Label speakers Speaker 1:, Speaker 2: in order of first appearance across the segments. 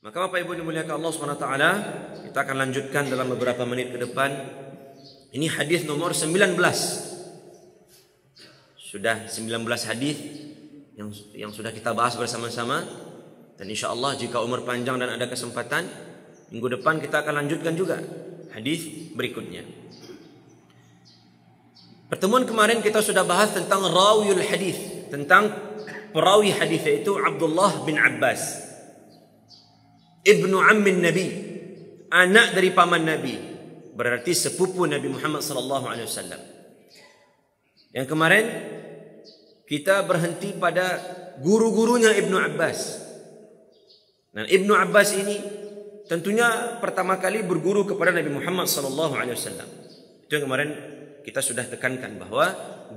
Speaker 1: Maka Bapak Ibu dimuliakan Allah SWT, kita akan lanjutkan dalam beberapa menit ke depan. Ini hadis nomor 19. Sudah 19 hadis yang sudah kita bahas bersama-sama. Dan insya Allah jika umur panjang dan ada kesempatan, minggu depan kita akan lanjutkan juga hadis berikutnya. Pertemuan kemarin kita sudah bahas tentang rawiyul hadis, tentang perawi hadis, yaitu Abdullah bin Abbas, ibnu ammin Nabi, anak dari paman Nabi, berarti sepupu Nabi Muhammad SAW. Yang kemarin kita berhenti pada guru-gurunya Ibnu Abbas. Dan Ibnu Abbas ini tentunya pertama kali berguru kepada Nabi Muhammad SAW. Itu yang kemarin kita sudah tekankan, bahwa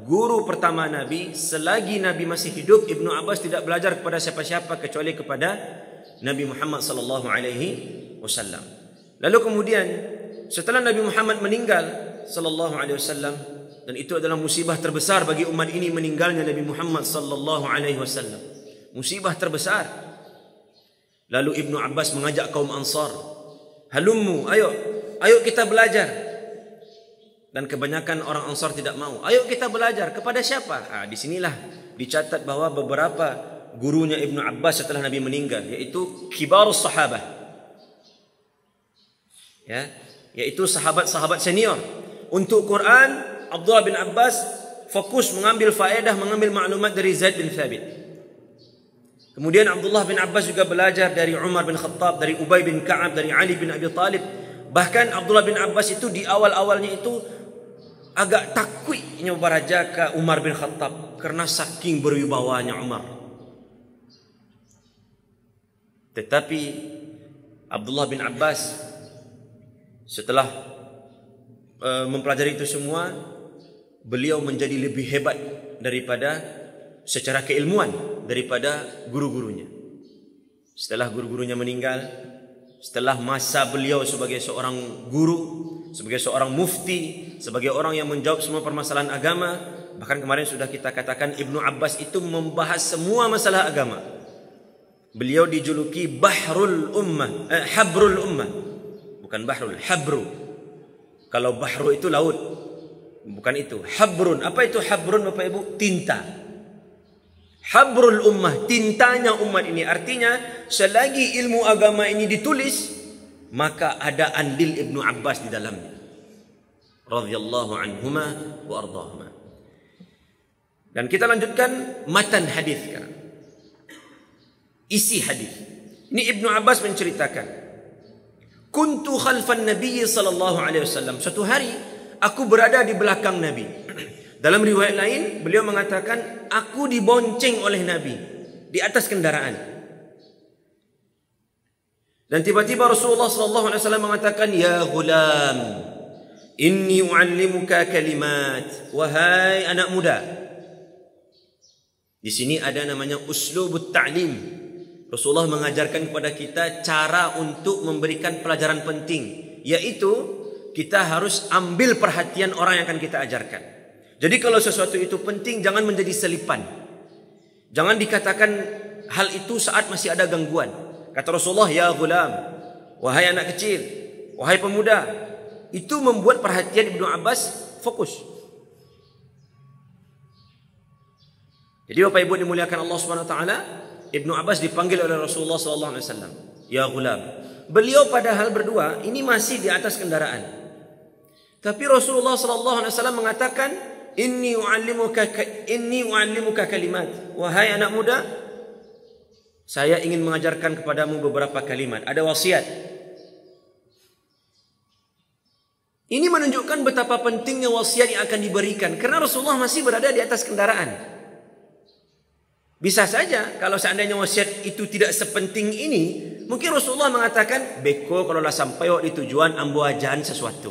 Speaker 1: guru pertama Nabi selagi Nabi masih hidup, Ibnu Abbas tidak belajar kepada siapa-siapa kecuali kepada Nabi Muhammad SAW. Lalu kemudian setelah Nabi Muhammad meninggal SAW, dan itu adalah musibah terbesar bagi umat ini, meninggalnya Nabi Muhammad SAW, musibah terbesar. Lalu Ibnu Abbas mengajak kaum Ansar, halummu, ayo kita belajar. Dan kebanyakan orang Ansar tidak mau. Ayo kita belajar kepada siapa? Di sinilah dicatat bahwa beberapa gurunya Ibnu Abbas setelah Nabi meninggal, yaitu kibarus sahabah, yaitu sahabat-sahabat senior. Untuk Quran, Abdullah bin Abbas fokus mengambil faedah, mengambil maklumat dari Zaid bin Thabit. Kemudian Abdullah bin Abbas juga belajar dari Umar bin Khattab, dari Ubay bin Ka'ab, dari Ali bin Abi Talib. Bahkan Abdullah bin Abbas itu di awal-awalnya itu agak takwiknya barajaka Umar bin Khattab, karena saking berwibawanya Umar. Tetapi Abdullah bin Abbas setelah mempelajari itu semua, beliau menjadi lebih hebat daripada secara keilmuan daripada guru-gurunya. Setelah guru-gurunya meninggal, setelah masa beliau sebagai seorang guru, sebagai seorang mufti, sebagai orang yang menjawab semua permasalahan agama, bahkan kemarin sudah kita katakan Ibnu Abbas itu membahas semua masalah agama. Beliau dijuluki Bahrul Ummah, Habrul Ummah. Bukan Bahrul, Habru. Kalau Bahru itu laut, bukan itu. Habrun, apa itu Habrun Bapak Ibu? Tinta. Habrul Ummah, tintanya umat ini. Artinya selagi ilmu agama ini ditulis, maka ada andil Ibnu Abbas di dalamnya, radhiyallahu anhuma wa ardahuma. Dan kita lanjutkan matan hadis sekarang. Isi hadis. Ini Ibnu Abbas menceritakan, kuntu khalfan Nabi sallallahu alaihi wasallam. Suatu hari aku berada di belakang Nabi. Dalam riwayat lain beliau mengatakan, aku dibonceng oleh Nabi di atas kendaraan. Dan tiba-tiba Rasulullah sallallahu alaihi wasallam mengatakan, ya ghulam, inni uallimuka kalimat. Wahai anak muda. Di sini ada namanya uslubut ta'lim. Rasulullah mengajarkan kepada kita cara untuk memberikan pelajaran penting, yaitu kita harus ambil perhatian orang yang akan kita ajarkan. Jadi kalau sesuatu itu penting, jangan menjadi selipan. Jangan dikatakan hal itu saat masih ada gangguan. Kata Rasulullah, ya ghulam, wahai anak kecil, wahai pemuda. Itu membuat perhatian Ibnu Abbas fokus. Jadi Bapak Ibu dimuliakan Allah SWT, Ibnu Abbas dipanggil oleh Rasulullah SAW, ya ghulam. Beliau padahal berdua ini masih di atas kendaraan. Tapi Rasulullah SAW mengatakan, Inni u'allimuka kalimat. Wahai anak muda, saya ingin mengajarkan kepadamu beberapa kalimat. Ada wasiat. Ini menunjukkan betapa pentingnya wasiat yang akan diberikan, karena Rasulullah masih berada di atas kendaraan. Bisa saja kalau seandainya wasiat itu tidak sepenting ini, mungkin Rasulullah mengatakan, beko kalau lah sampai di tujuan ambo ajan sesuatu.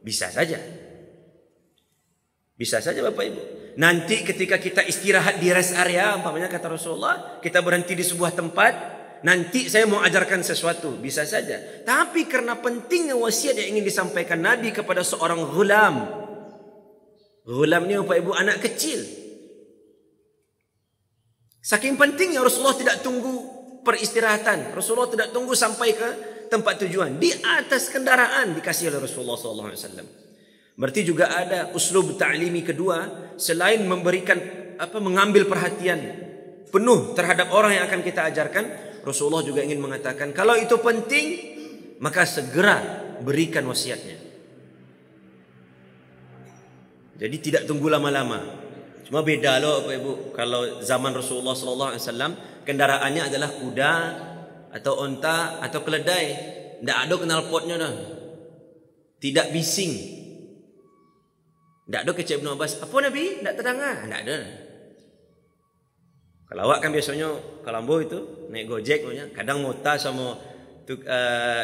Speaker 1: Bisa saja. Bisa saja Bapak Ibu. Nanti ketika kita istirahat di rest area, umpamanya kata Rasulullah, kita berhenti di sebuah tempat, nanti saya mau ajarkan sesuatu. Bisa saja. Tapi karena pentingnya wasiat yang ingin disampaikan Nabi kepada seorang ghulam. Ghulam ini Bapak Ibu anak kecil. Saking pentingnya Rasulullah tidak tunggu peristirahatan. Rasulullah tidak tunggu sampai ke tempat tujuan. Di atas kendaraan dikasih oleh Rasulullah SAW. Berarti juga ada uslub ta'limi kedua, selain memberikan mengambil perhatian penuh terhadap orang yang akan kita ajarkan, Rasulullah juga ingin mengatakan kalau itu penting maka segera berikan wasiatnya. Jadi tidak tunggu lama-lama. Cuma beda loh Bapak Ibu, kalau zaman Rasulullah SAW kendaraannya adalah kuda atau onta atau keledai, tidak ada knalpotnya dah, tidak bising. Tidak ada kecik Ibn Abbas, apa Nabi? Tidak terdengar? Tidak ada. Kalau awak kan biasanya Kalambo itu naik Gojek punya, kadang mota sama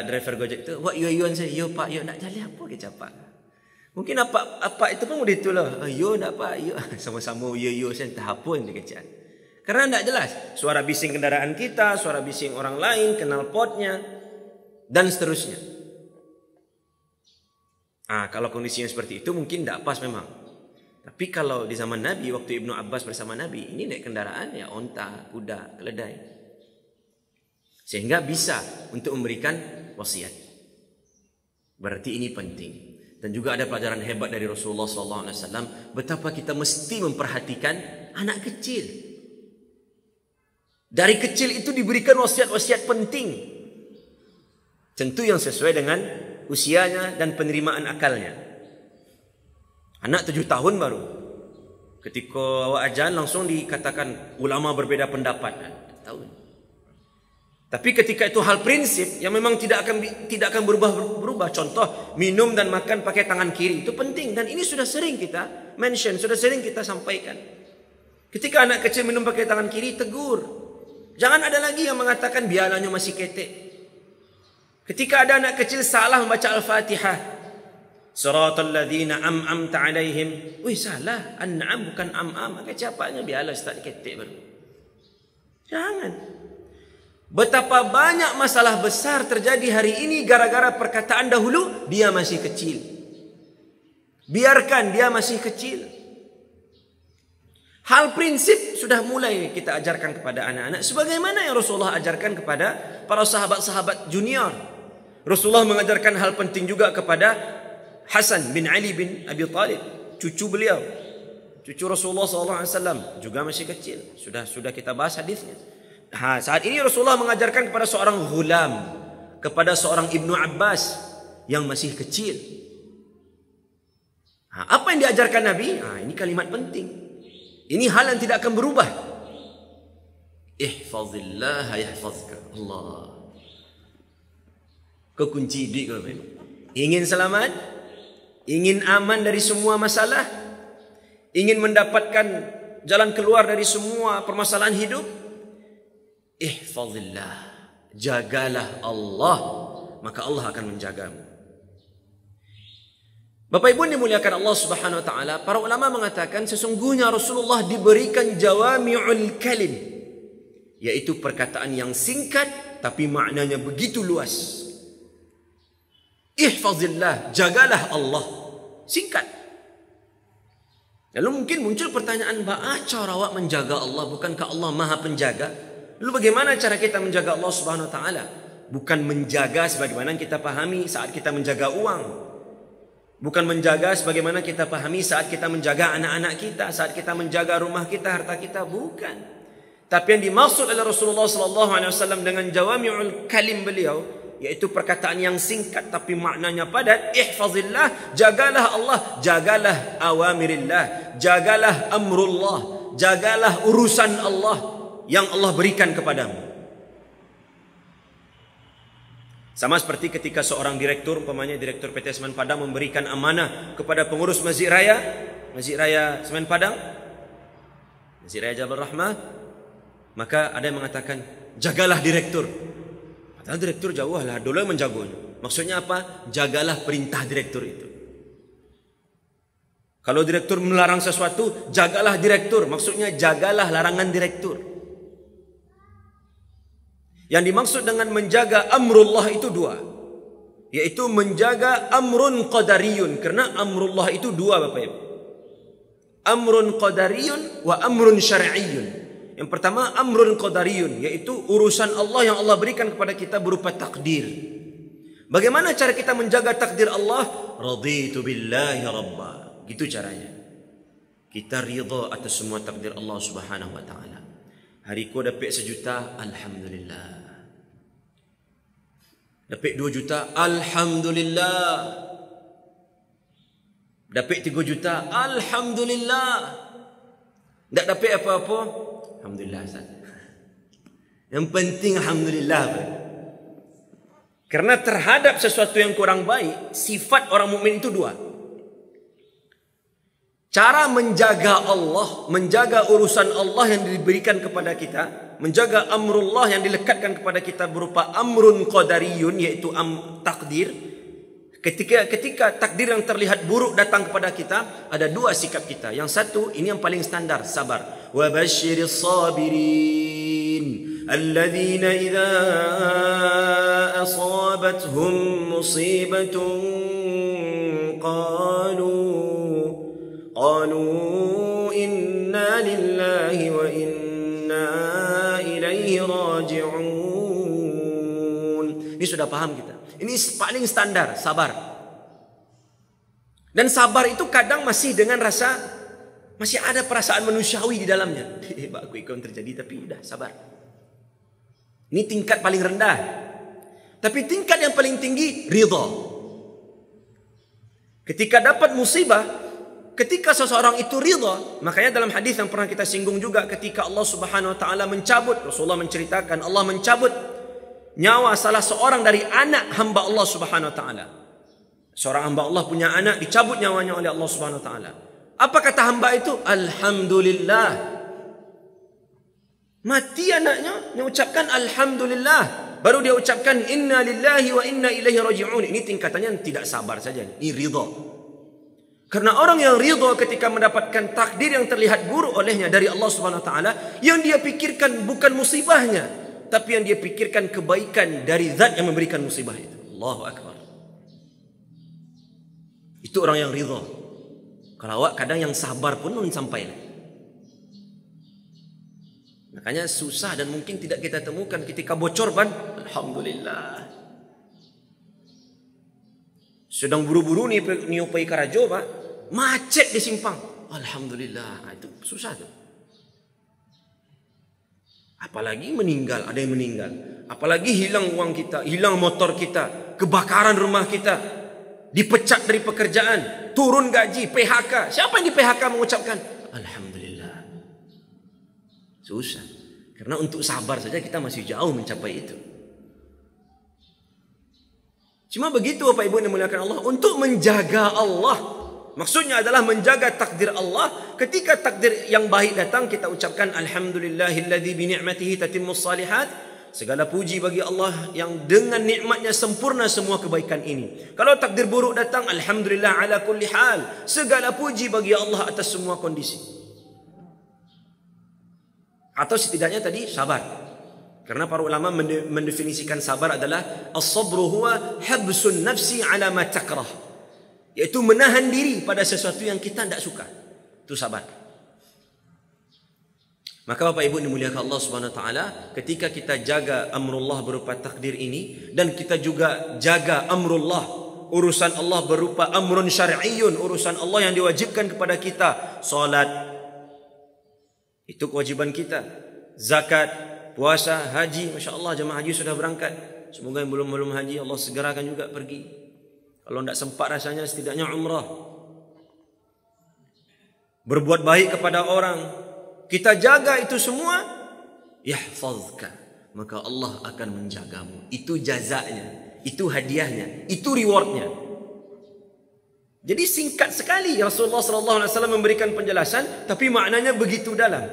Speaker 1: driver Gojek itu, wah yuan saya, yo Pak, yo nak jalan apa ke capak? Mungkin apa itu pun udah itulah, yo nak Pak, yo sama-sama yo saya entah apa yang dikecak. Karena tidak jelas suara bising kendaraan kita, suara bising orang lain, knalpotnya dan seterusnya. Kalau kondisinya seperti itu mungkin tidak pas memang. Tapi kalau di zaman Nabi, waktu Ibnu Abbas bersama Nabi, ini naik kendaraan ya onta, kuda, keledai. Sehingga bisa untuk memberikan wasiat. Berarti ini penting. Dan juga ada pelajaran hebat dari Rasulullah SAW, betapa kita mesti memperhatikan anak kecil. Dari kecil itu diberikan wasiat-wasiat penting. Tentu yang sesuai dengan usianya dan penerimaan akalnya. Anak 7 tahun baru, ketika awak ajan langsung dikatakan ulama berbeda pendapat. Tahun. Tapi ketika itu hal prinsip yang memang tidak akan berubah. Contoh, minum dan makan pakai tangan kiri itu penting, dan ini sudah sering kita mention, sudah sering kita sampaikan. Ketika anak kecil minum pakai tangan kiri, tegur. Jangan ada lagi yang mengatakan biaranya masih ketek. Ketika ada anak kecil salah membaca Al-Fatihah, Siratal ladzina am'amta alaihim, wih salah, an'am bukan am'am, maka capaknya biarlah start ketek baru. Jangan. Betapa banyak masalah besar terjadi hari ini gara-gara perkataan dahulu, dia masih kecil. Biarkan dia masih kecil. Hal prinsip sudah mulai kita ajarkan kepada anak-anak, sebagaimana yang Rasulullah ajarkan kepada para sahabat-sahabat junior. Rasulullah mengajarkan hal penting juga kepada Hasan bin Ali bin Abi Talib, cucu beliau, cucu Rasulullah SAW, juga masih kecil. Sudah kita bahas hadisnya. Saat ini Rasulullah mengajarkan kepada seorang ghulam, kepada seorang Ibnu Abbas yang masih kecil. Apa yang diajarkan Nabi? Ini kalimat penting. Ini hal yang tidak akan berubah. Ihfazillah yahfazka. Allah. Kekunci di kalau ingin selamat, ingin aman dari semua masalah, ingin mendapatkan jalan keluar dari semua permasalahan hidup, ihfazillah, jagalah Allah, maka Allah akan menjagamu. Bapak Ibu dimuliakan Allah Subhanahu wa taala, para ulama mengatakan sesungguhnya Rasulullah diberikan jawami'ul kalim, yaitu perkataan yang singkat tapi maknanya begitu luas. Ihfazillah, jagalah Allah. Singkat. Lalu mungkin muncul pertanyaan, cara awak menjaga Allah, bukankah Allah Maha Penjaga? Lalu bagaimana cara kita menjaga Allah Subhanahu wa taala? Bukan menjaga sebagaimana kita pahami saat kita menjaga uang. Bukan menjaga sebagaimana kita pahami saat kita menjaga anak-anak kita, saat kita menjaga rumah kita, harta kita, bukan. Tapi yang dimaksud oleh Rasulullah SAW dengan jawami'ul kalim beliau, yaitu perkataan yang singkat tapi maknanya padat. Ihfazillah, jagalah Allah, jagalah awamirillah, jagalah amrullah, jagalah urusan Allah yang Allah berikan kepadamu. Sama seperti ketika seorang direktur, umpamanya direktur PT Semen Padang memberikan amanah kepada pengurus Masjid Raya Semen Padang, Masjid Raya Jabal Rahmah, maka ada yang mengatakan, jagalah direktur. Padahal direktur jauh lah, dulu yang menjaganya. Maksudnya apa? Jagalah perintah direktur itu. Kalau direktur melarang sesuatu, jagalah direktur. Maksudnya jagalah larangan direktur. Yang dimaksud dengan menjaga amrullah itu dua, yaitu menjaga amrun qadariyun. Karena amrullah itu dua Bapak Ibu. Amrun qadariyun wa amrun syar'iyyun. Yang pertama amrun qadariyun, yaitu urusan Allah yang Allah berikan kepada kita berupa takdir. Bagaimana cara kita menjaga takdir Allah? Raditu billahi rabba. Gitu caranya. Kita ridha atas semua takdir Allah Subhanahu wa taala. Hari ku dapat 1 juta, alhamdulillah. Dapat 2 juta, alhamdulillah. Dapat 3 juta, alhamdulillah. Tak dapat apa-apa, alhamdulillah saja. Yang penting alhamdulillah. Karena terhadap sesuatu yang kurang baik, sifat orang mukmin itu 2. Cara menjaga Allah, menjaga urusan Allah yang diberikan kepada kita, menjaga amrullah yang dilekatkan kepada kita berupa amrun qadariyun, yaitu takdir. Ketika takdir yang terlihat buruk datang kepada kita, ada 2 sikap kita. Yang satu, ini yang paling standar, sabar. Wa basyiris sabirin alladzina idza asabathum musibatun qalu inna lillahi wa inna ilaihi raji'un. Ini sudah paham kita. Ini paling standar, sabar. Dan sabar itu kadang masih dengan rasa, masih ada perasaan manusiawi di dalamnya. Aku ikut terjadi tapi udah sabar. Ini tingkat paling rendah. Tapi tingkat yang paling tinggi, ridha. Ketika dapat musibah, ketika seseorang itu ridha, makanya dalam hadis yang pernah kita singgung juga, ketika Allah Subhanahu wa taala mencabut, Rasulullah menceritakan Allah mencabut nyawa salah seorang dari anak hamba Allah Subhanahu wa taala. Seorang hamba Allah punya anak, dicabut nyawanya oleh Allah Subhanahu wa taala. Apa kata hamba itu? Alhamdulillah. Mati anaknya, dia ucapkan alhamdulillah. Baru dia ucapkan inna lillahi wa inna ilaihi raji'un. Ini tingkatannya tidak sabar saja, ini ridha. Karena orang yang ridha ketika mendapatkan takdir yang terlihat buruk olehnya dari Allah Subhanahu wa taala, yang dia pikirkan bukan musibahnya, tapi yang dia pikirkan kebaikan dari zat yang memberikan musibah itu. Allahu akbar. Itu orang yang ridha. Kalau awak kadang yang sabar pun belum sampai. Makanya susah dan mungkin tidak kita temukan ketika bocor ban, alhamdulillah. Sedang buru-buru ni upai Karajo, Pak. Macet di simpang. Alhamdulillah. Itu susah tu. Apalagi meninggal, ada yang meninggal. Apalagi hilang uang kita, hilang motor kita, kebakaran rumah kita, dipecat dari pekerjaan, turun gaji, PHK. Siapa yang di PHK mengucapkan alhamdulillah? Susah. Karena untuk sabar saja kita masih jauh mencapai itu. Cuma begitu Bapak Ibu yang dimuliakan Allah, untuk menjaga Allah, maksudnya adalah menjaga takdir Allah. Ketika takdir yang baik datang, kita ucapkan alhamdulillahilladzi bi ni'matihi tatimmus shalihat. Segala puji bagi Allah yang dengan nikmatnya sempurna semua kebaikan ini. Kalau takdir buruk datang, alhamdulillah ala kulli hal. Segala puji bagi Allah atas semua kondisi. Atau setidaknya tadi sabar. Karena para ulama mendefinisikan sabar adalah as-sabru huwa habsun nafsi ala ma takrah. Yaitu menahan diri pada sesuatu yang kita tidak suka. Itu sabar. Maka Bapak Ibu dimuliakan Allah Subhanahu wa taala, ketika kita jaga amrullah berupa takdir ini, dan kita juga jaga amrullah, urusan Allah berupa amrun syar'iyyun, urusan Allah yang diwajibkan kepada kita, salat itu kewajiban kita, zakat, puasa, haji. Masya Allah jemaah haji sudah berangkat. Semoga yang belum haji Allah segerakan juga pergi. Kalau tidak sempat rasanya setidaknya umrah. Berbuat baik kepada orang, kita jaga itu semua, yahfazka, maka Allah akan menjagamu. Itu jazanya, itu hadiahnya, itu rewardnya. Jadi singkat sekali Rasulullah SAW memberikan penjelasan, tapi maknanya begitu dalam.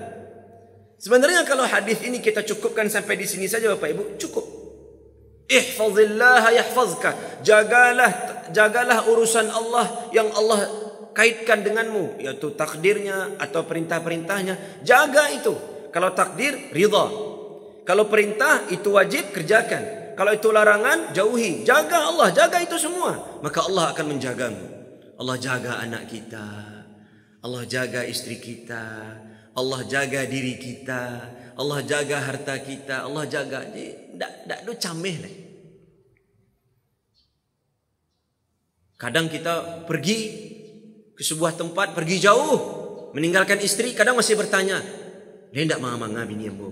Speaker 1: Sebenarnya kalau hadis ini kita cukupkan sampai di sini saja Bapak Ibu, cukup. Ihfazillah yahfazka. Jagalah urusan Allah yang Allah kaitkan denganmu, yaitu takdirnya atau perintah-perintahnya. Jaga itu. Kalau takdir, ridha. Kalau perintah, itu wajib, kerjakan. Kalau itu larangan, jauhi. Jaga Allah, jaga itu semua. Maka Allah akan menjagamu. Allah jaga anak kita, Allah jaga istri kita, Allah jaga diri kita, Allah jaga harta kita, Allah jaga. Tak ada cameh lah. Kadang kita pergi ke sebuah tempat, pergi jauh, meninggalkan istri, kadang masih bertanya, dia tak manga-manga bini ambo.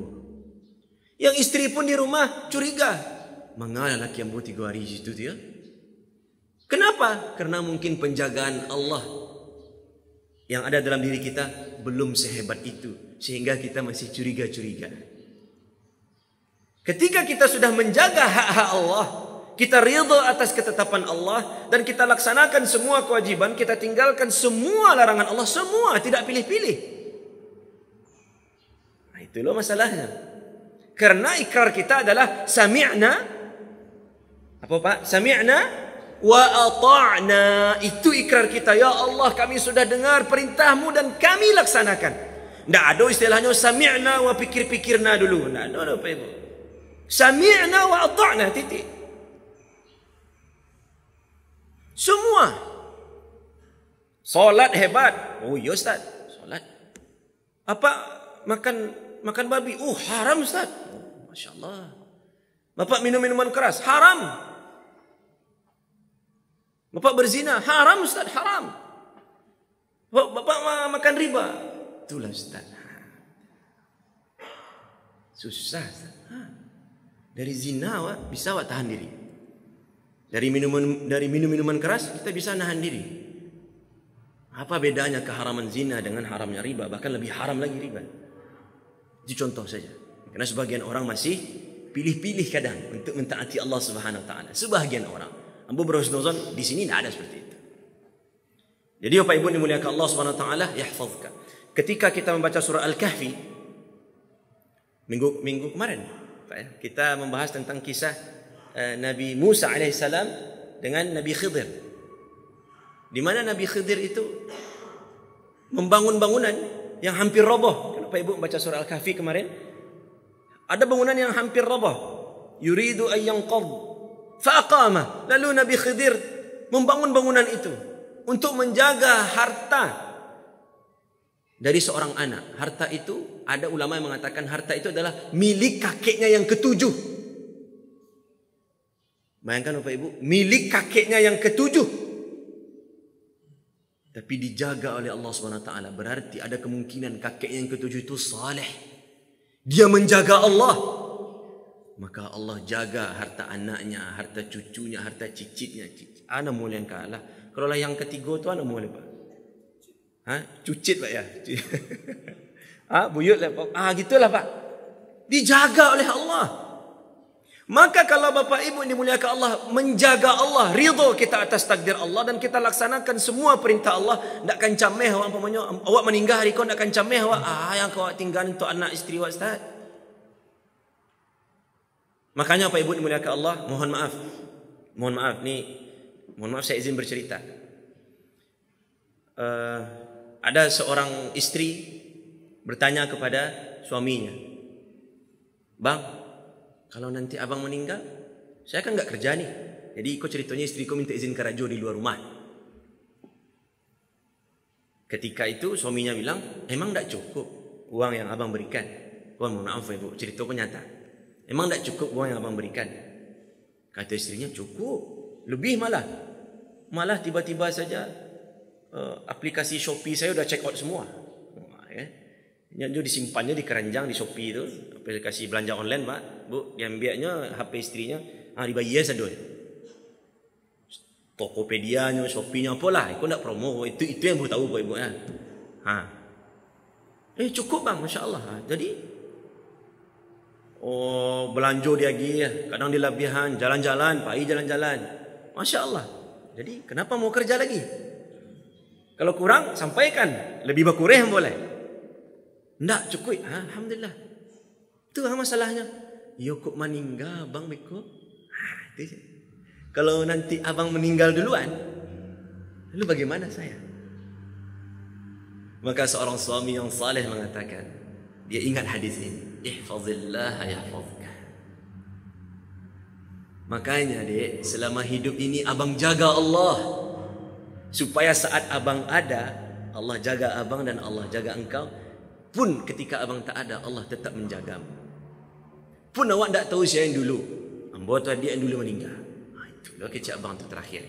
Speaker 1: Yang istri pun di rumah curiga, manga lelaki ambo 3 hari situ dia. Kenapa? Karena mungkin penjagaan Allah yang ada dalam diri kita belum sehebat itu, sehingga kita masih curiga-curiga. Ketika kita sudah menjaga hak-hak Allah, kita ridha atas ketetapan Allah, dan kita laksanakan semua kewajiban, kita tinggalkan semua larangan Allah, semua, tidak pilih-pilih. Nah, itulah masalahnya. Karena ikrar kita adalah sami'na, apa Pak? Sami'na wa ata'na. Itu ikrar kita. Ya Allah, kami sudah dengar perintahmu dan kami laksanakan. Tak ada istilahnya sami'na wa pikir-pikirna dulu. Tak ada apa ibu. Sami'na wa ata'na, titik. Semua. Solat hebat. Oh ya Ustaz, solat. Apa makan babi? Oh haram Ustaz. Oh, Masya Allah. Bapak minum minuman keras? Haram. Bapak berzina? Haram Ustaz, haram. Bapak makan riba? Itulah Ustaz. Susah Ustaz. Dari zina bisa tahan diri. Dari minum minuman keras kita bisa nahan diri. Apa bedanya keharaman zina dengan haramnya riba? Bahkan lebih haram lagi riba. Itu contoh saja. Karena sebagian orang masih pilih-pilih kadang untuk mentaati Allah Subhanahu Wa Taala. Sebagian orang. Ambo berhusnuzon di sini tidak ada seperti itu. Jadi Bapak Ibu dimuliakan Allah Subhanahu Wa Taala, yahfazka. Ketika kita membaca surah Al-Kahfi minggu kemarin, kita membahas tentang kisah Nabi Musa alaihissalam dengan Nabi Khidir. Di mana Nabi Khidir itu membangun bangunan yang hampir roboh. Bapak Ibu membaca surah Al-Kahfi kemarin, ada bangunan yang hampir roboh. Yuridu an yanqadh fa'aqama. Lalu Nabi Khidir membangun bangunan itu untuk menjaga harta dari seorang anak. Harta itu, ada ulama yang mengatakan harta itu adalah milik kakeknya yang ke-7. Bayangkan Bapak Ibu, milik kakeknya yang ke-7. Tapi dijaga oleh Allah SWT. Berarti ada kemungkinan kakeknya yang ke-7 itu saleh. Dia menjaga Allah. Maka Allah jaga harta anaknya, harta cucunya, harta cicitnya. Ana mulai yang kalah. Kalau lah yang ketiga tu ana mulai Pak. Cucit Pak ya. Buyut lah Pak. Gitulah Pak. Dijaga oleh Allah. Maka kalau Bapak Ibu dimuliakan Allah, menjaga Allah, ridha kita atas takdir Allah, dan kita laksanakan semua perintah Allah, tak akan cameh awak umpamanya awak meninggal hari kau tak akan cameh awak. Yang kau tinggal untuk anak isteri awak Ustaz. Makanya Pak Ibu dimuliakan Allah, mohon maaf saya izin bercerita. Ada seorang istri bertanya kepada suaminya, "Bang, kalau nanti abang meninggal, saya kan enggak kerja nih. Jadi ikut ceritanya istriku minta izin kerajo di luar rumah." Ketika itu suaminya bilang, "Emang enggak cukup uang yang abang berikan?" Mohon maaf Ibu, cerita penyata. Emang tak cukup uang yang abang berikan? Kata istrinya, cukup. Lebih malah. Malah tiba-tiba saja aplikasi Shopee saya sudah check out semua. Dia disimpannya di keranjang di Shopee itu. Aplikasi belanja online Pak. Bu, diambilnya HP istrinya. Dibayar saja. Tokopedia-nya, Shopee-nya apalah. Aku nak promo. Itu yang Bu tahu Pak Ibu. Cukup bang, Masya Allah. Jadi belanja dia lagi ya. Kadang dia lebihan, jalan-jalan, pagi jalan-jalan. Masya Allah. Jadi kenapa mau kerja lagi? Kalau kurang, sampaikan. Lebih bakureh boleh. Tidak cukup. Alhamdulillah. Itu masalahnya. Yokok meninggal bang Beko. Kalau nanti abang meninggal duluan, lalu bagaimana saya? Maka seorang suami yang saleh mengatakan, dia ingat hadis ini. Ihfazillah yahfazka. Makanya dek, selama hidup ini abang jaga Allah, supaya saat abang ada, Allah jaga abang dan Allah jaga engkau. Pun ketika abang tak ada, Allah tetap menjagamu. Pun awak tak tahu siapa yang dulu, ambo tu dia yang dulu meninggal. Itulah kecak abang tu terakhir.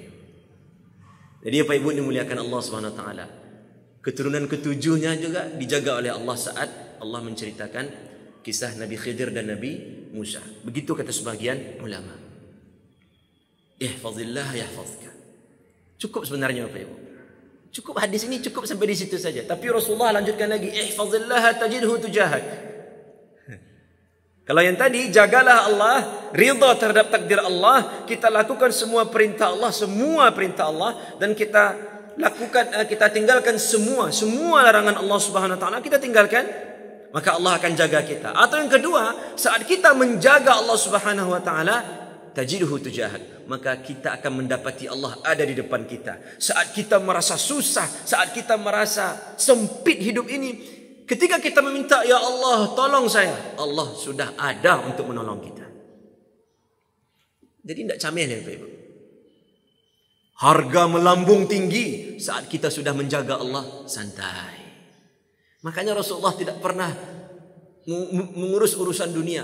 Speaker 1: Jadi apa ibu dimuliakan Allah Subhanahu Wa Taala, keturunan ketujuhnya juga dijaga oleh Allah saat Allah menceritakan kisah Nabi Khidir dan Nabi Musa. Begitu kata sebagian ulama. Ihfazillah yahfazka. Cukup sebenarnya apa ibu? Cukup hadis ini cukup sampai di situ saja. Tapi Rasulullah lanjutkan lagi, ihfazillah tajidhu tujahak. Kalau yang tadi, jagalah Allah, ridha terhadap takdir Allah, kita lakukan semua perintah Allah, dan kita tinggalkan semua larangan Allah Subhanahu Wa Taala, kita tinggalkan, maka Allah akan jaga kita. Atau yang kedua, saat kita menjaga Allah Subhanahu Wa Taala, tajidhu tujahak, maka kita akan mendapati Allah ada di depan kita. Saat kita merasa susah, saat kita merasa sempit hidup ini, ketika kita meminta, ya Allah tolong saya, Allah sudah ada untuk menolong kita. Jadi tidak camel ya Pak Ibu. Harga melambung tinggi saat kita sudah menjaga Allah, santai. Makanya Rasulullah tidak pernah mengurus urusan dunia.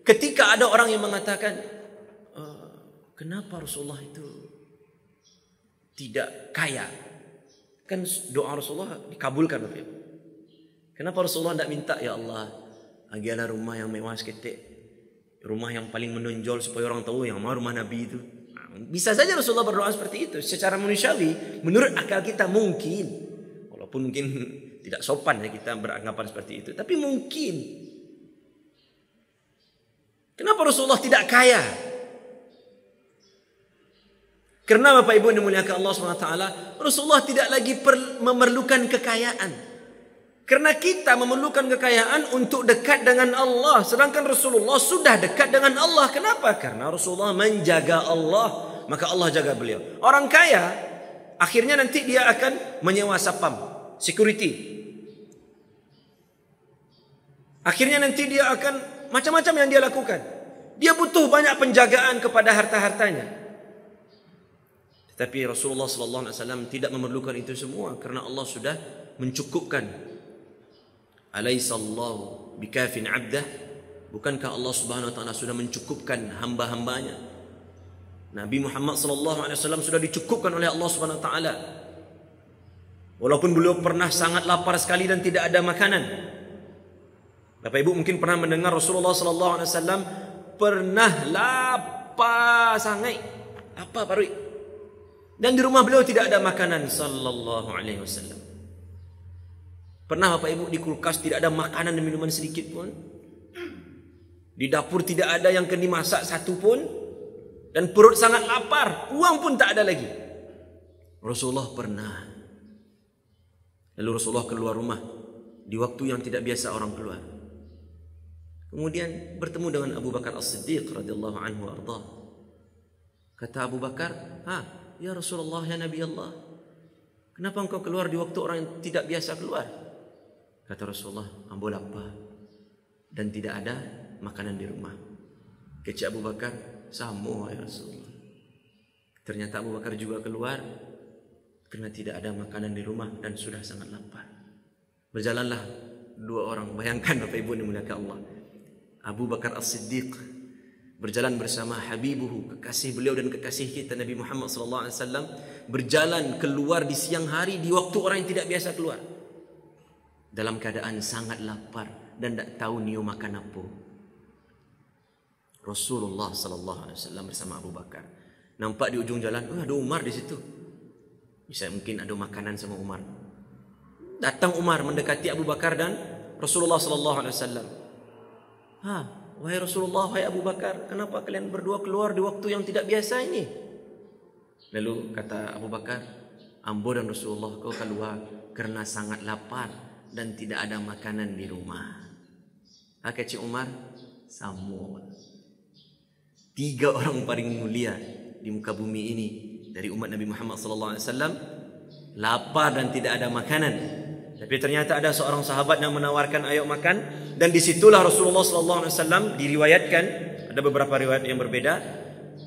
Speaker 1: Ketika ada orang yang mengatakan, kenapa Rasulullah itu tidak kaya? Kan doa Rasulullah dikabulkan Pak Ibu. Kenapa Rasulullah tidak minta, ya Allah, bagilah rumah yang mewah seketik, rumah yang paling menonjol supaya orang tahu yang mana rumah Nabi itu. Bisa saja Rasulullah berdoa seperti itu. Secara manusiawi, menurut akal kita mungkin, walaupun mungkin tidak sopan ya kita beranggapan seperti itu, tapi mungkin. Kenapa Rasulullah tidak kaya? Karena Bapak Ibu yang dimuliakan Allah SWT, Rasulullah tidak lagi memerlukan kekayaan. Karena kita memerlukan kekayaan untuk dekat dengan Allah, sedangkan Rasulullah sudah dekat dengan Allah. Kenapa? Karena Rasulullah menjaga Allah, maka Allah jaga beliau. Orang kaya akhirnya nanti dia akan menyewa sapam, security. Akhirnya nanti dia akan macam-macam yang dia lakukan. Dia butuh banyak penjagaan kepada harta-hartanya. Tetapi Rasulullah SAW tidak memerlukan itu semua, karena Allah sudah mencukupkan. Alaihissallahu bikafin abdah. Bukankah Allah Subhanahu Wa Taala sudah mencukupkan hamba-hambanya? Nabi Muhammad SAW sudah dicukupkan oleh Allah Subhanahu Wa Taala. Walaupun beliau pernah sangat lapar sekali dan tidak ada makanan. Bapak Ibu mungkin pernah mendengar Rasulullah SAW pernah lapar sangat. Apa parui? Dan di rumah beliau tidak ada makanan sallallahu alaihi wasallam. Pernah Bapak Ibu di kulkas tidak ada makanan dan minuman sedikit pun? Di dapur tidak ada yang kena dimasak satu pun? Dan perut sangat lapar, uang pun tak ada lagi. Rasulullah pernah. Lalu Rasulullah keluar rumah di waktu yang tidak biasa orang keluar. Kemudian bertemu dengan Abu Bakar As-Siddiq radhiyallahu anhu arda. Kata Abu Bakar, ya Rasulullah, ya Nabi Allah, kenapa engkau keluar di waktu orang yang tidak biasa keluar? Kata Rasulullah, ambo lapar dan tidak ada makanan di rumah. Kecik Abu Bakar, sama ya Rasulullah. Ternyata Abu Bakar juga keluar karena tidak ada makanan di rumah dan sudah sangat lapar. Berjalanlah dua orang. Bayangkan Bapak Ibu dimuliakan Allah. Abu Bakar As-Siddiq berjalan bersama habibuhu, kekasih beliau dan kekasih kita Nabi Muhammad SAW, berjalan keluar di siang hari di waktu orang yang tidak biasa keluar, dalam keadaan sangat lapar dan tak tahu niu makan apa. Rasulullah SAW bersama Abu Bakar nampak di ujung jalan, ada Umar di situ. Bisa mungkin ada makanan sama Umar. Datang Umar mendekati Abu Bakar dan Rasulullah SAW. Wahai Rasulullah, wahai Abu Bakar, kenapa kalian berdua keluar di waktu yang tidak biasa ini? Lalu kata Abu Bakar, ambo dan Rasulullah, kau keluar karena sangat lapar dan tidak ada makanan di rumah. Kecik Umar, sama. 3 orang paling mulia di muka bumi ini dari umat Nabi Muhammad SAW lapar dan tidak ada makanan. Tapi ternyata ada seorang sahabat yang menawarkan ayo makan, dan disitulah Rasulullah SAW diriwayatkan, ada beberapa riwayat yang berbeda,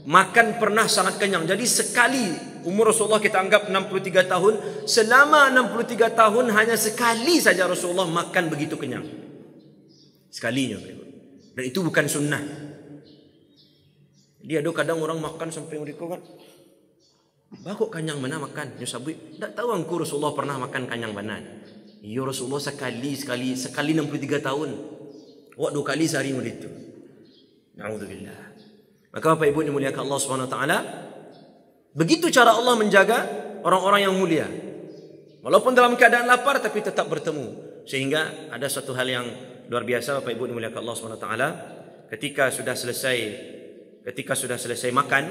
Speaker 1: makan pernah sangat kenyang. Jadi sekali umur Rasulullah kita anggap 63 tahun, selama 63 tahun hanya sekali saja Rasulullah makan begitu kenyang. Sekalinya. Dan itu bukan sunnah. Dia ada kadang orang makan sampai mereka kan, bakok kanyang mana makan? Ya sabui, tak tahu angku Rasulullah pernah makan kanyang mana. Ya Rasulullah sekali 63 tahun. Wak 2 kali sehari begitu. Na'udzubillah. Maka Bapak Ibu dimuliakan Allah Subhanahu wa taala, begitu cara Allah menjaga orang-orang yang mulia. Walaupun dalam keadaan lapar tapi tetap bertemu. Sehingga ada satu hal yang luar biasa Bapak Ibu dimuliakan Allah Subhanahu wa taala, ketika sudah selesai makan,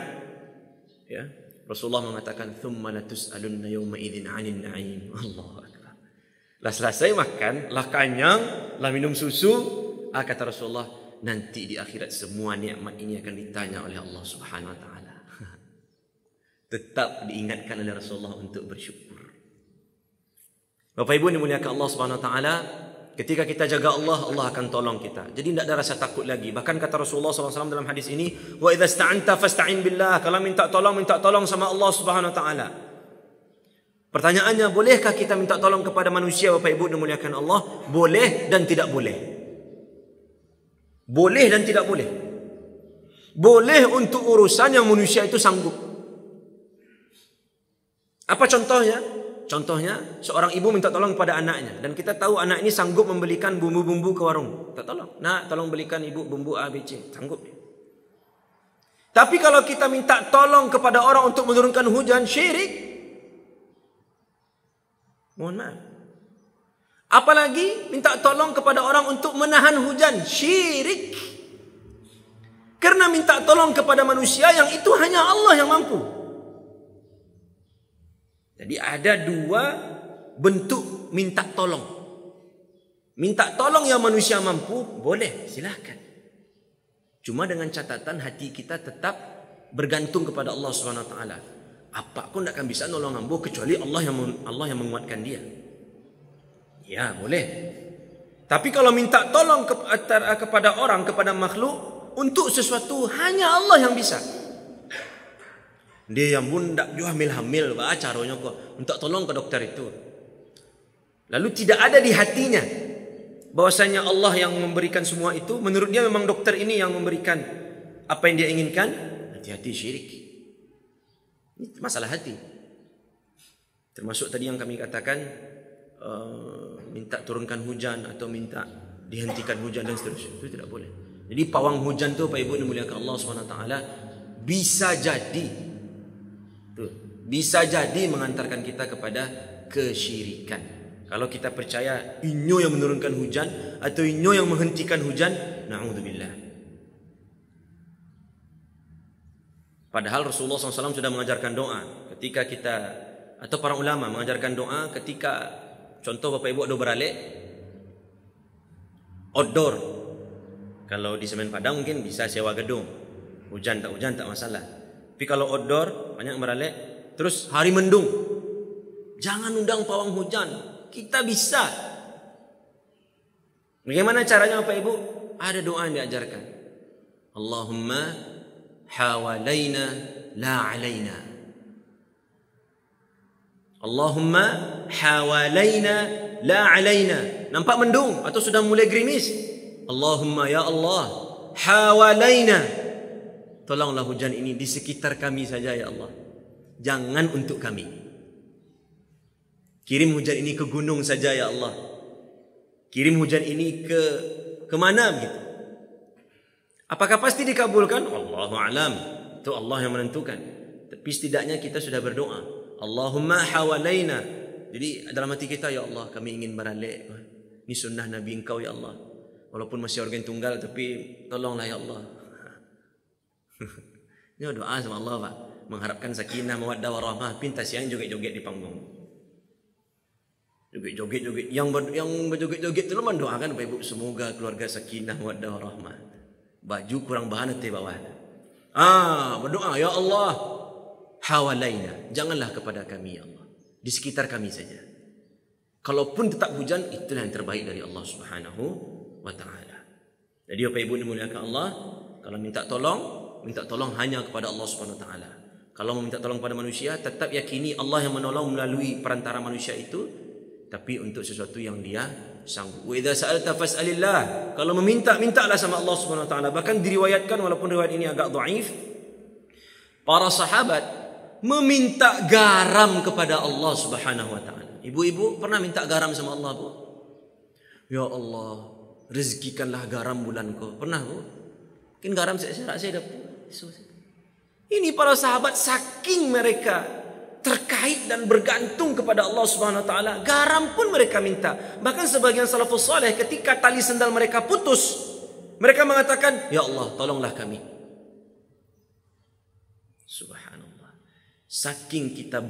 Speaker 1: ya, Rasulullah mengatakan thumma latus'alunna yawma idzin 'anil na'im. Allahu akbar. Lah selesai makan, lah kenyang, lah minum susu, kata Rasulullah, nanti di akhirat semua nikmat ini akan ditanya oleh Allah Subhanahu wa taala. Tetap diingatkan oleh Rasulullah untuk bersyukur. Bapak Ibu dimuliakan Allah Subhanahu wa taala, ketika kita jaga Allah, Allah akan tolong kita. Jadi tidak ada rasa takut lagi. Bahkan kata Rasulullah SAW dalam hadis ini, wa idza sta'anta fasta'in billah. Kalau minta tolong sama Allah Subhanahu wa taala. Pertanyaannya, bolehkah kita minta tolong kepada manusia Bapak Ibu dimuliakan Allah? Boleh dan tidak boleh. Boleh dan tidak boleh. Boleh untuk urusan yang manusia itu sanggup. Apa contohnya? Contohnya, seorang ibu minta tolong kepada anaknya. Dan kita tahu anak ini sanggup membelikan bumbu-bumbu ke warung. Kita tolong. Nak, tolong belikan ibu bumbu A, B, C. Sanggup. Tapi kalau kita minta tolong kepada orang untuk menurunkan hujan, syirik. Mohon maaf. Apalagi minta tolong kepada orang untuk menahan hujan, syirik. Karena minta tolong kepada manusia yang itu hanya Allah yang mampu. Jadi ada 2 bentuk minta tolong. Minta tolong yang manusia mampu, boleh, silakan. Cuma dengan catatan hati kita tetap bergantung kepada Allah Subhanahu wa taala. Apa pun tak akan bisa nolong ambo kecuali Allah yang menguatkan dia. Ya, boleh. Tapi kalau minta tolong kepada orang, kepada makhluk untuk sesuatu, hanya Allah yang bisa. Dia yang pun tak jual hamil, caranya kok minta tolong ke dokter itu. Lalu tidak ada di hatinya bahwasanya Allah yang memberikan semua itu. Menurut dia memang dokter ini yang memberikan apa yang dia inginkan. Hati-hati, syirik. Ini masalah hati. Termasuk tadi yang kami katakan, minta turunkan hujan atau minta dihentikan hujan dan seterusnya, itu tidak boleh. Jadi pawang hujan tu Pak Ibu dimuliakan Allah SWT, bisa jadi mengantarkan kita kepada kesyirikan. Kalau kita percaya inyo yang menurunkan hujan atau inyo yang menghentikan hujan, na'udzubillah. Padahal Rasulullah SAW sudah mengajarkan doa ketika kita, atau para ulama mengajarkan doa ketika, contoh Bapak Ibu ada beralik outdoor. Kalau di Semen Padang mungkin bisa sewa gedung, hujan tak masalah. Tapi kalau outdoor banyak beralik, terus hari mendung, jangan undang pawang hujan. Kita bisa. Bagaimana caranya Bapak Ibu? Ada doa yang diajarkan. Allahumma hawalaina la alaina. Allahumma hawalaina la alaina. Nampak mendung atau sudah mulai gerimis? Allahumma ya Allah, hawalaina. Tolonglah hujan ini di sekitar kami saja ya Allah. Jangan untuk kami. Kirim hujan ini ke gunung saja ya Allah. Kirim hujan ini ke mana begitu. Apakah pasti dikabulkan? Allahu a'lam. Itu Allah yang menentukan. Tapi setidaknya kita sudah berdoa. Allahumma hawalaina. Jadi dalam hati kita, ya Allah, kami ingin beralik. Ini sunnah Nabi Engkau ya Allah. Walaupun masih organ tunggal, tapi tolonglah ya Allah. Ini doa sama Allah Pak. Mengharapkan sakinah, mawaddah, warahmah. Pintas yang joget-joget di panggung. Joget-joget. Yang berjoget-joget itu mendoakan Bapak Ibu, semoga keluarga sakinah, mawaddah, warahmah. Baju kurang bahan nanti bawah. Berdoa, ya Allah, hawalaina. Janganlah kepada kami ya Allah. Di sekitar kami saja. Kalaupun tetap hujan, itulah yang terbaik dari Allah Subhanahu wa ta'ala. Jadi Bapak Ibu dimuliakan Allah, kalau minta tolong, minta tolong hanya kepada Allah Subhanahu Wa Taala. Kalau mau minta tolong kepada manusia, tetap yakini Allah yang menolong melalui perantara manusia itu, tapi untuk sesuatu yang dia sanggup. Wa idza sa'alta fas'alillah. Kalau meminta, mintalah sama Allah Subhanahu Wa Taala. Bahkan diriwayatkan, walaupun riwayat ini agak dhaif, para sahabat meminta garam kepada Allah Subhanahu Wa Taala. Ibu-ibu pernah minta garam sama Allah, Bu? Ya Allah, rezekikanlah garam bulanku. Pernah, Bu? Mungkin garam saya dapat. Ini para sahabat saking mereka terkait dan bergantung kepada Allah Subhanahu Wa Taala, garam pun mereka minta. Bahkan sebagian salafus saleh ketika tali sendal mereka putus, mereka mengatakan, "Ya Allah, tolonglah kami." Subhanallah. Saking kita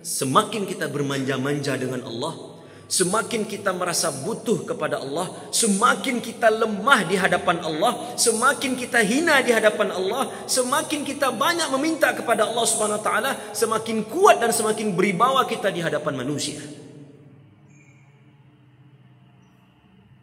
Speaker 1: semakin kita bermanja-manja dengan Allah, semakin kita merasa butuh kepada Allah, semakin kita lemah di hadapan Allah, semakin kita hina di hadapan Allah, semakin kita banyak meminta kepada Allah Subhanahu Wa Taala, semakin kuat dan semakin beribawa kita di hadapan manusia.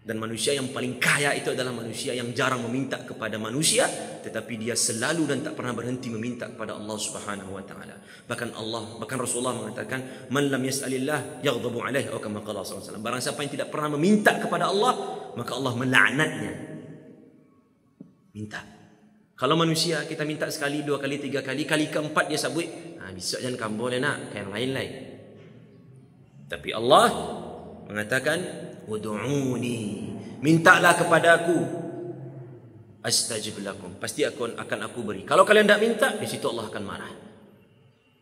Speaker 1: Dan manusia yang paling kaya itu adalah manusia yang jarang meminta kepada manusia, tetapi dia selalu dan tak pernah berhenti meminta kepada Allah Subhanahu Wa Taala. Bahkan Rasulullah mengatakan, "Man lam yas'alillah yaghdabu alaihi," atau kama qala sallallahu alaihi wasallam. Barang siapa yang tidak pernah meminta kepada Allah, maka Allah melaknatnya. Minta. Kalau manusia kita minta sekali, dua kali, tiga kali, kali keempat dia sabut, besok jangan kamu boleh nak, kayak yang lain-lain. Tapi Allah mengatakan, "Ud'uni," mintalah kepadaku, astajib lakum, pasti akan aku beri. Kalau kalian tidak minta, di situ Allah akan marah.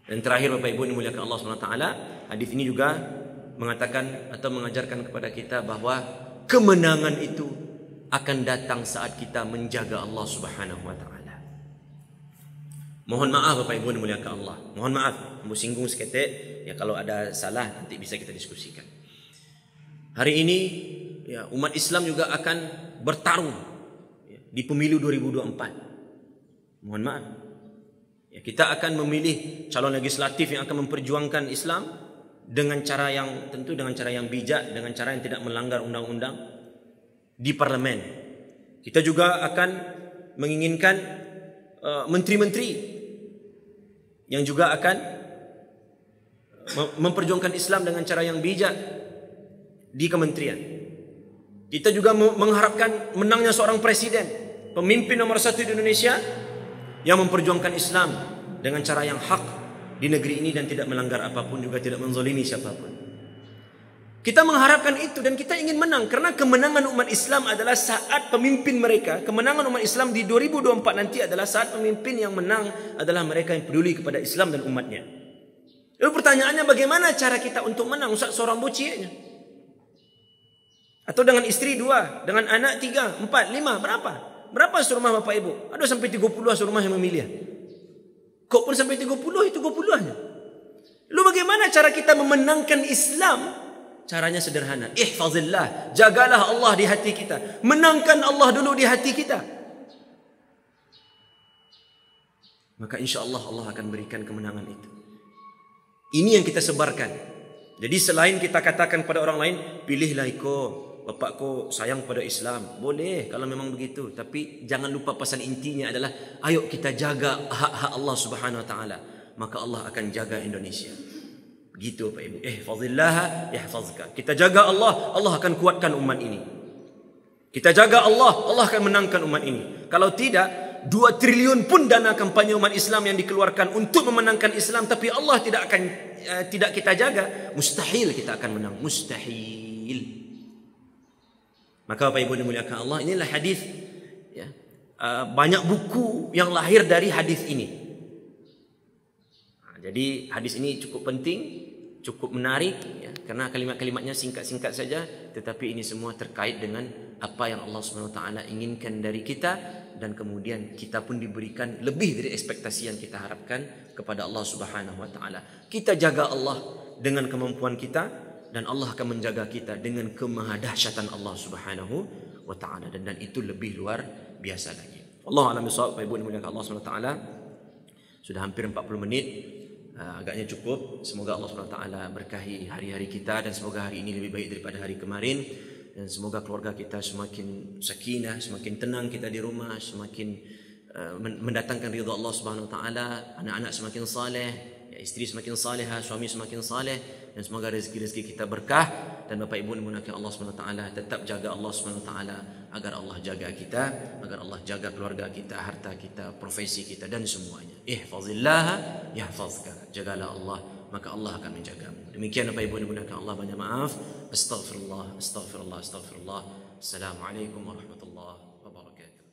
Speaker 1: Dan terakhir, Bapak Ibu yang dimuliakan Allah Subhanahu Wa Taala, hadis ini juga mengatakan atau mengajarkan kepada kita bahwa kemenangan itu akan datang saat kita menjaga Allah Subhanahu Wa Taala. Mohon maaf Bapak Ibu yang dimuliakan Allah, mohon maaf, mau singgung seketik, ya kalau ada salah nanti bisa kita diskusikan. Hari ini ya, umat Islam juga akan bertarung ya, di pemilu 2024. Mohon maaf. Ya, kita akan memilih calon legislatif yang akan memperjuangkan Islam dengan cara yang tentu dengan cara yang bijak, dengan cara yang tidak melanggar undang-undang di parlemen. Kita juga akan menginginkan menteri-menteri yang juga akan memperjuangkan Islam dengan cara yang bijak di kementerian. Kita juga mengharapkan menangnya seorang presiden, pemimpin nomor 1 di Indonesia yang memperjuangkan Islam dengan cara yang hak di negeri ini dan tidak melanggar apapun, juga tidak menzalimi siapapun. Kita mengharapkan itu dan kita ingin menang, karena kemenangan umat Islam adalah saat pemimpin mereka, kemenangan umat Islam di 2024 nanti adalah saat pemimpin yang menang adalah mereka yang peduli kepada Islam dan umatnya. Lalu pertanyaannya, bagaimana cara kita untuk menang? Ustaz, seorang bocilnya atau dengan istri 2, dengan anak 3, 4, 5, berapa? Berapa serumah Bapak Ibu? Ada sampai 30 serumah yang memilih. Kok pun sampai 30 itu 30-nya. Lalu bagaimana cara kita memenangkan Islam? Caranya sederhana. Ihfazillah, jagalah Allah di hati kita. Menangkan Allah dulu di hati kita. Maka insya Allah Allah akan berikan kemenangan itu. Ini yang kita sebarkan. Jadi selain kita katakan pada orang lain, pilihlah bapakku sayang pada Islam, boleh kalau memang begitu, tapi jangan lupa pesan intinya adalah ayo kita jaga hak-hak Allah Subhanahu Wa Taala, maka Allah akan jaga Indonesia. Begitu Pak Ibu. Ihfazillah yahfazka. Kita jaga Allah, Allah akan kuatkan umat ini. Kita jaga Allah, Allah akan menangkan umat ini. Kalau tidak, 2 triliun pun dana kampanye umat Islam yang dikeluarkan untuk memenangkan Islam, tapi Allah tidak kita jaga, mustahil kita akan menang, mustahil. Maka Bapak Ibu dimuliakan Allah, inilah hadis ya. Banyak buku yang lahir dari hadis ini. Jadi hadis ini cukup penting, cukup menarik ya, karena kalimat-kalimatnya singkat-singkat saja, tetapi ini semua terkait dengan apa yang Allah Subhanahu Wa Taala inginkan dari kita, dan kemudian kita pun diberikan lebih dari ekspektasi yang kita harapkan kepada Allah Subhanahu Wa Taala. Kita jaga Allah dengan kemampuan kita, dan Allah akan menjaga kita dengan kemahadahsyatan Allah Subhanahu Wa Taala, dan itu lebih luar biasa lagi. Allahu a'lam bishawab. Bapak Ibu dimuliakan Allah Subhanahu Wa Taala, sudah hampir 40 menit, agaknya cukup. Semoga Allah Subhanahu Wa Taala berkahi hari-hari kita, dan semoga hari ini lebih baik daripada hari kemarin, dan semoga keluarga kita semakin sakinah, semakin tenang kita di rumah, semakin mendatangkan ridha Allah Subhanahu wa taala, anak-anak semakin saleh, ya, isteri semakin salehah, suami semakin saleh, dan semoga rezeki-rezeki kita berkah. Dan Bapak Ibu dimulakan Allah Subhanahu wa taala, tetap jaga Allah Subhanahu wa taala agar Allah jaga kita, agar Allah jaga keluarga kita, harta kita, profesi kita dan semuanya. Ihfazillah yahfazka. Jagalah Allah, maka Allah akan menjagamu. Demikian Bapak Ibu dimulakan Allah, banyak maaf. Astaghfirullah, astaghfirullah, astaghfirullah. Assalamualaikum warahmatullahi wabarakatuh.